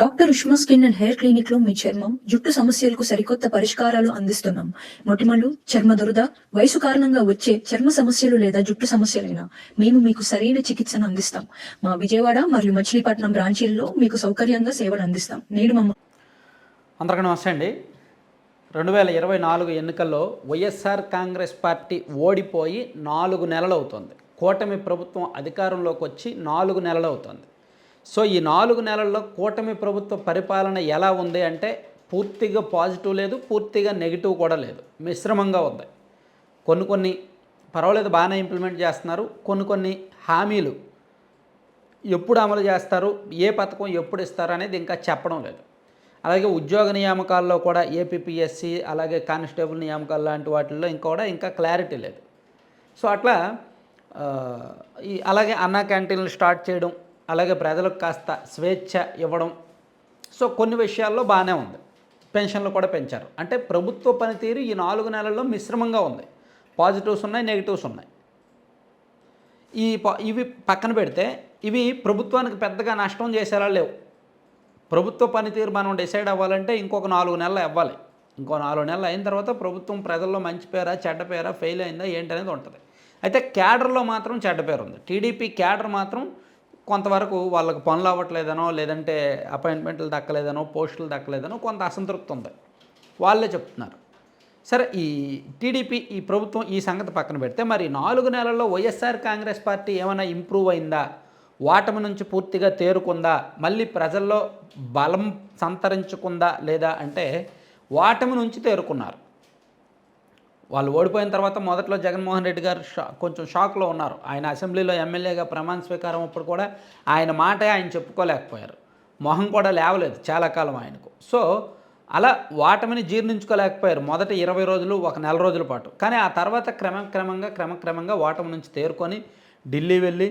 Doctor Ushma skin and hair clinic లో మీ చర్మం జుట్టు సమస్యలకు సరికొత్త పరిష్కారాలు అందిస్తున్నాం. మొటిమలు, చర్మ దురద, వయసు కారణంగా వచ్చే చర్మ సమస్యలు లేదా జుట్టు సమస్యలైనా మేము మీకు సరైన చికిత్సను అందిస్తాం. మా విజయవాడ మరియు మచిలీపట్నం బ్రాంచీల్లో మీకు సౌకర్యంగా సేవలు అందిస్తాం. నేడు అందరికీ నమస్తే అండి. 2024 ఎన్నికల్లో వైఎస్ఆర్ కాంగ్రెస్ పార్టీ ఓడిపోయి 4 నెలలు అవుతుంది. కూటమి ప్రభుత్వం అధికారంలోకి వచ్చి 4 నెలలు అవుతుంది. సో ఈ 4 నెలల్లో కూటమి ప్రభుత్వ పరిపాలన ఎలా ఉంది అంటే పూర్తిగా పాజిటివ్ లేదు, పూర్తిగా నెగిటివ్ కూడా లేదు, మిశ్రమంగా ఉంది. కొన్ని పర్వాలేదు, బాగానే ఇంప్లిమెంట్ చేస్తున్నారు. కొన్ని హామీలు ఎప్పుడు అమలు చేస్తారు, ఏ పథకం ఎప్పుడు ఇస్తారు అనేది ఇంకా చెప్పడం లేదు. అలాగే ఉద్యోగ నియామకాల్లో కూడా ఏపీపీఎస్సీ అలాగే కానిస్టేబుల్ నియామకాలు లాంటి వాటిల్లో ఇంకా క్లారిటీ లేదు. సో అట్లా అలాగే అన్నా క్యాంటీన్లు స్టార్ట్ చేయడం, అలాగే ప్రజలకు కాస్త స్వేచ్ఛ ఇవ్వడం. సో కొన్ని విషయాల్లో బాగానే ఉంది. పెన్షన్లు కూడా పెంచారు. అంటే ప్రభుత్వ పనితీరు ఈ 4 నెలల్లో మిశ్రమంగా ఉంది. పాజిటివ్స్ ఉన్నాయి, నెగిటివ్స్ ఉన్నాయి. ఇవి పక్కన పెడితే ఇవి ప్రభుత్వానికి పెద్దగా నష్టం చేసేలా లేవు. ప్రభుత్వ పనితీరు మనం డిసైడ్ అవ్వాలంటే ఇంకొక 4 నెలలు అవ్వాలి. ఇంకో 4 నెలలు అయిన తర్వాత ప్రభుత్వం ప్రజల్లో మంచి పేరా చెడ్డ పేరా ఫెయిల్ అయిందా ఏంటనేది ఉంటుంది. అయితే క్యాడర్లో మాత్రం చెడ్డ పేరు ఉంది. టీడీపీ క్యాడర్ మాత్రం కొంతవరకు వాళ్ళకు పనులు అవ్వట్లేదనో, లేదంటే అపాయింట్మెంట్లు దక్కలేదనో, పోస్టులు దక్కలేదనో కొంత అసంతృప్తి ఉంది. వాళ్ళే చెప్తున్నారు. సరే, ఈ టీడీపీ ఈ ప్రభుత్వం ఈ సంగతి పక్కన పెడితే మరి 4 నెలల్లో వైఎస్ఆర్ కాంగ్రెస్ పార్టీ ఏమైనా ఇంప్రూవ్ అయిందా, ఓటమి నుంచి పూర్తిగా తేరుకుందా, మళ్ళీ ప్రజల్లో బలం సంతరించుకుందా లేదా అంటే ఓటమి నుంచి తేరుకున్నారు. వాళ్ళు ఓడిపోయిన తర్వాత మొదట్లో జగన్మోహన్ రెడ్డి గారు కొంచెం షాక్లో ఉన్నారు. ఆయన అసెంబ్లీలో ఎమ్మెల్యేగా ప్రమాణ స్వీకారం అప్పుడు కూడా ఆయన మాటే ఆయన చెప్పుకోలేకపోయారు. మొహం కూడా లేవలేదు చాలా కాలం ఆయనకు. సో అలా ఓటమిని జీర్ణించుకోలేకపోయారు మొదటి 20 రోజులు, ఒక నెల రోజుల పాటు. కానీ ఆ తర్వాత క్రమక్రమంగా ఓటమి నుంచి తేరుకొని ఢిల్లీ వెళ్ళి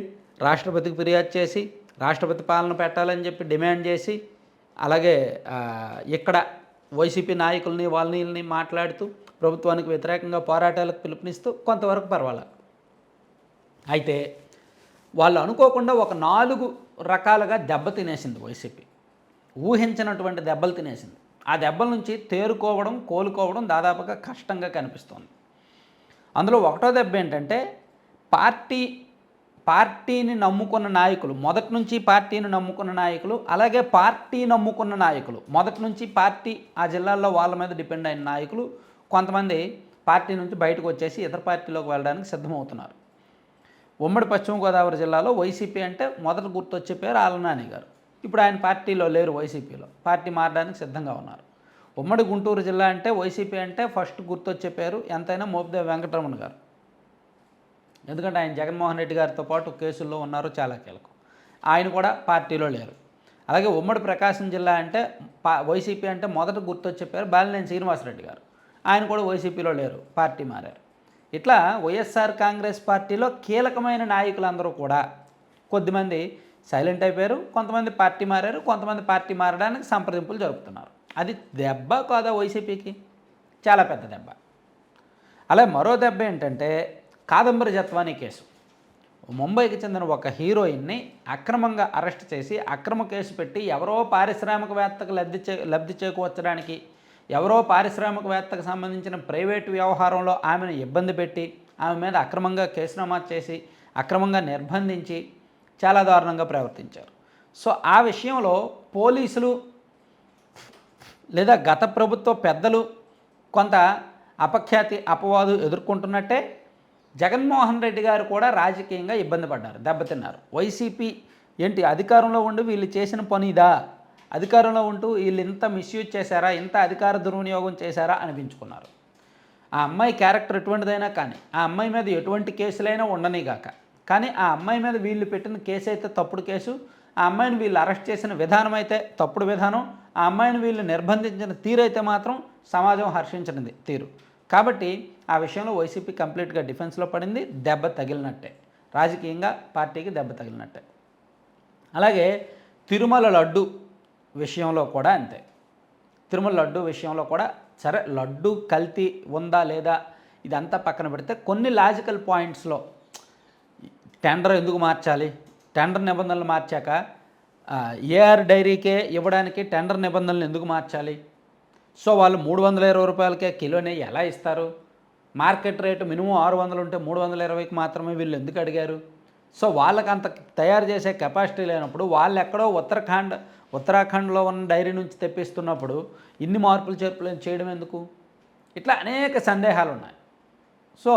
రాష్ట్రపతికి ఫిర్యాదు చేసి రాష్ట్రపతి పాలన పెట్టాలని చెప్పి డిమాండ్ చేసి, అలాగే ఇక్కడ వైసీపీ నాయకుల్ని వాళ్ళని మాట్లాడుతూ ప్రభుత్వానికి వ్యతిరేకంగా పోరాటాలకు పిలుపునిస్తూ కొంతవరకు పర్వాలేదు. అయితే వాళ్ళు అనుకోకుండా ఒక 4 రకాలుగా దెబ్బ తినేసింది వైసీపీ. ఊహించినటువంటి దెబ్బలు తినేసింది. ఆ దెబ్బల నుంచి కోలుకోవడం దాదాపుగా కష్టంగా కనిపిస్తోంది. అందులో ఒకటో దెబ్బ ఏంటంటే పార్టీని నమ్ముకున్న నాయకులు, మొదటి నుంచి పార్టీని నమ్ముకున్న నాయకులు, అలాగే పార్టీ నమ్ముకున్న నాయకులు, మొదటి నుంచి పార్టీ ఆ జిల్లాల్లో వాళ్ళ మీద డిపెండ్ అయిన నాయకులు కొంతమంది పార్టీ నుంచి బయటకు వచ్చేసి ఇతర పార్టీలోకి వెళ్ళడానికి సిద్ధమవుతున్నారు. ఉమ్మడి పశ్చిమ గోదావరి జిల్లాలో వైసీపీ అంటే మొదట గుర్తొచ్చే పేరు ఆలనాని గారు. ఇప్పుడు ఆయన పార్టీలో లేరు, వైసీపీలో పార్టీ మారడానికి సిద్ధంగా ఉన్నారు. ఉమ్మడి గుంటూరు జిల్లా అంటే వైసీపీ అంటే ఫస్ట్ గుర్తొచ్చే పేరు ఎంతైనా మోపిదేవి వెంకటరమణ గారు. ఎందుకంటే ఆయన జగన్మోహన్ రెడ్డి గారితో పాటు కేసుల్లో ఉన్నారు, చాలా కీలకం. ఆయన కూడా పార్టీలో లేరు. అలాగే ఉమ్మడి ప్రకాశం జిల్లా అంటే వైసీపీ అంటే మొదట గుర్తొచ్చే పేరు బాలినేని శ్రీనివాసరెడ్డి గారు. ఆయన కూడా వైసీపీలో లేరు, పార్టీ మారారు. ఇట్లా వైఎస్ఆర్ కాంగ్రెస్ పార్టీలో కీలకమైన నాయకులందరూ కూడా కొద్దిమంది సైలెంట్ అయిపోయారు, కొంతమంది పార్టీ మారారు, కొంతమంది పార్టీ మారడానికి సంప్రదింపులు జరుపుతున్నారు. అది దెబ్బ కాదా వైసీపీకి? చాలా పెద్ద దెబ్బ. అలాగే మరో దెబ్బ ఏంటంటే కాదంబరి జత్వానీ కేసు. ముంబైకి చెందిన ఒక హీరోయిన్ని అక్రమంగా అరెస్ట్ చేసి అక్రమ కేసు పెట్టి ఎవరో పారిశ్రామికవేత్తకు లబ్ధి చేకూర్చడానికి, ఎవరో పారిశ్రామికవేత్తకు సంబంధించిన ప్రైవేటు వ్యవహారంలో ఆమెను ఇబ్బంది పెట్టి ఆమె మీద అక్రమంగా కేసు నమోదు చేసి అక్రమంగా నిర్బంధించి చాలా దారుణంగా ప్రవర్తించారు. సో ఆ విషయంలో పోలీసులు లేదా గత ప్రభుత్వ పెద్దలు కొంత అపఖ్యాతి అపవాదు ఎదుర్కొంటున్నట్టే జగన్మోహన్ రెడ్డి గారు కూడా రాజకీయంగా ఇబ్బంది పడ్డారు, దెబ్బతిన్నారు. వైసీపీ ఏంటి అధికారంలో ఉండి వీళ్ళు చేసిన పని ఇదా, అధికారంలో ఉంటూ వీళ్ళు ఇంత మిస్యూజ్ చేశారా, ఇంత అధికార దుర్వినియోగం చేశారా అనిపించుకున్నారు. ఆ అమ్మాయి క్యారెక్టర్ ఎటువంటిదైనా కానీ, ఆ అమ్మాయి మీద ఎటువంటి కేసులైనా ఉండనిగాక, కానీ ఆ అమ్మాయి మీద వీళ్ళు పెట్టిన కేసు అయితే తప్పుడు కేసు, ఆ అమ్మాయిని వీళ్ళు అరెస్ట్ చేసిన విధానం అయితే తప్పుడు విధానం, ఆ అమ్మాయిని వీళ్ళు నిర్బంధించిన తీరు అయితే మాత్రం సమాజం హర్షించినది తీరు. కాబట్టి ఆ విషయంలో వైసీపీ కంప్లీట్గా డిఫెన్స్లో పడింది, దెబ్బ తగిలినట్టే, రాజకీయంగా పార్టీకి దెబ్బ తగిలినట్టే. అలాగే తిరుమల లడ్డు విషయంలో కూడా అంతే. తిరుమల లడ్డు విషయంలో కూడా సరే, లడ్డు కల్తీ ఉందా లేదా ఇదంతా పక్కన పెడితే కొన్ని లాజికల్ పాయింట్స్లో టెండర్ ఎందుకు మార్చాలి, టెండర్ నిబంధనలు మార్చాక ఏఆర్ డైరీకే ఇవ్వడానికి టెండర్ నిబంధనలు ఎందుకు మార్చాలి? సో వాళ్ళు 320 రూపాయలకే కిలోని ఎలా ఇస్తారు? మార్కెట్ రేటు మినిమం 600 ఉంటే 320కి మాత్రమే వీళ్ళు ఎందుకు అడిగారు? సో వాళ్ళకి అంత తయారు చేసే కెపాసిటీ లేనప్పుడు వాళ్ళు ఎక్కడో ఉత్తరాఖండ్లో ఉన్న డైరీ నుంచి తెప్పిస్తున్నప్పుడు ఇన్ని మార్పులు చేర్పులు చేయడం ఎందుకు? ఇట్లా అనేక సందేహాలు ఉన్నాయి. సో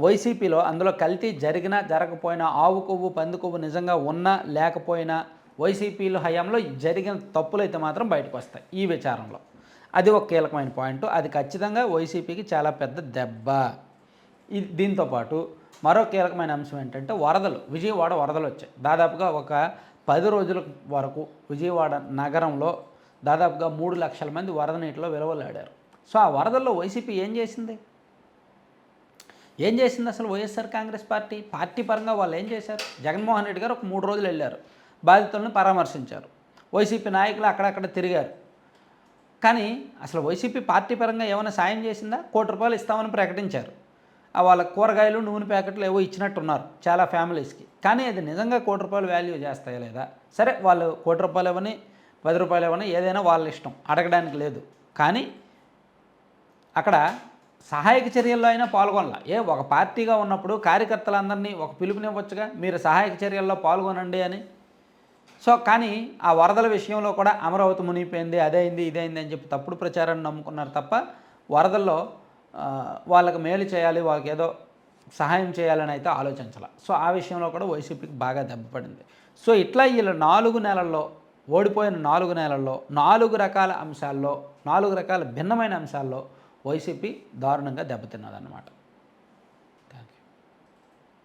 వైసీపీలో అందులో కల్తీ జరిగినా జరగకపోయినా, ఆవు కొవ్వు పంది కొవ్వు నిజంగా ఉన్నా లేకపోయినా వైసీపీలో హయాంలో జరిగిన తప్పులు అయితే మాత్రం బయటకు వస్తాయి ఈ విచారంలో. అది ఒక కీలకమైన పాయింట్. అది ఖచ్చితంగా వైసీపీకి చాలా పెద్ద దెబ్బ. దీంతోపాటు మరో కీలకమైన అంశం ఏంటంటే విజయవాడ వరదలు వచ్చాయి. దాదాపుగా ఒక 10 రోజుల వరకు విజయవాడ నగరంలో దాదాపుగా 3 లక్షల మంది వరద నీటిలో విలువలాడారు. సో ఆ వరదల్లో వైసీపీ ఏం చేసింది అసలు? వైఎస్ఆర్ కాంగ్రెస్ పార్టీ పరంగా వాళ్ళు ఏం చేశారు? జగన్మోహన్ రెడ్డి గారు ఒక 3 రోజులు వెళ్ళారు, బాధితులను పరామర్శించారు. వైసీపీ నాయకులు అక్కడక్కడ తిరిగారు. కానీ అసలు వైసీపీ పార్టీ పరంగా ఏమైనా సాయం చేసిందా? ₹1 ఇస్తామని ప్రకటించారు. వాళ్ళ కూరగాయలు నూనె ప్యాకెట్లు ఏవో ఇచ్చినట్టున్నారు చాలా ఫ్యామిలీస్కి. కానీ అది నిజంగా ₹1 వాల్యూ చేస్తాయా లేదా? సరే వాళ్ళు ₹1 ఇవ్వని ₹10 ఇవ్వని ఏదైనా వాళ్ళ ఇష్టం, అడగడానికి లేదు. కానీ అక్కడ సహాయక చర్యల్లో అయినా పాల్గొనాల. ఒక పార్టీగా ఉన్నప్పుడు కార్యకర్తలందరినీ ఒక పిలుపునివ్వచ్చుగా, మీరు సహాయక చర్యల్లో పాల్గొనండి అని. సో కానీ ఆ వరదల విషయంలో కూడా అమరావతి మునిగిపోయింది, అదైంది ఇదైంది అని చెప్పి తప్పుడు ప్రచారాన్ని నమ్ముకున్నారు తప్ప వరదల్లో వాళ్ళకి మేలు చేయాలి, వాళ్ళకి ఏదో సహాయం చేయాలని అయితే ఆలోచించాల. సో ఆ విషయంలో కూడా వైసీపీకి బాగా దెబ్బపడింది. సో ఇట్లా వీళ్ళు 4 నెలల్లో ఓడిపోయిన 4 నెలల్లో 4 రకాల అంశాల్లో 4 రకాల భిన్నమైన అంశాల్లో వైసీపీ దారుణంగా దెబ్బతిన్నదన్నమాట.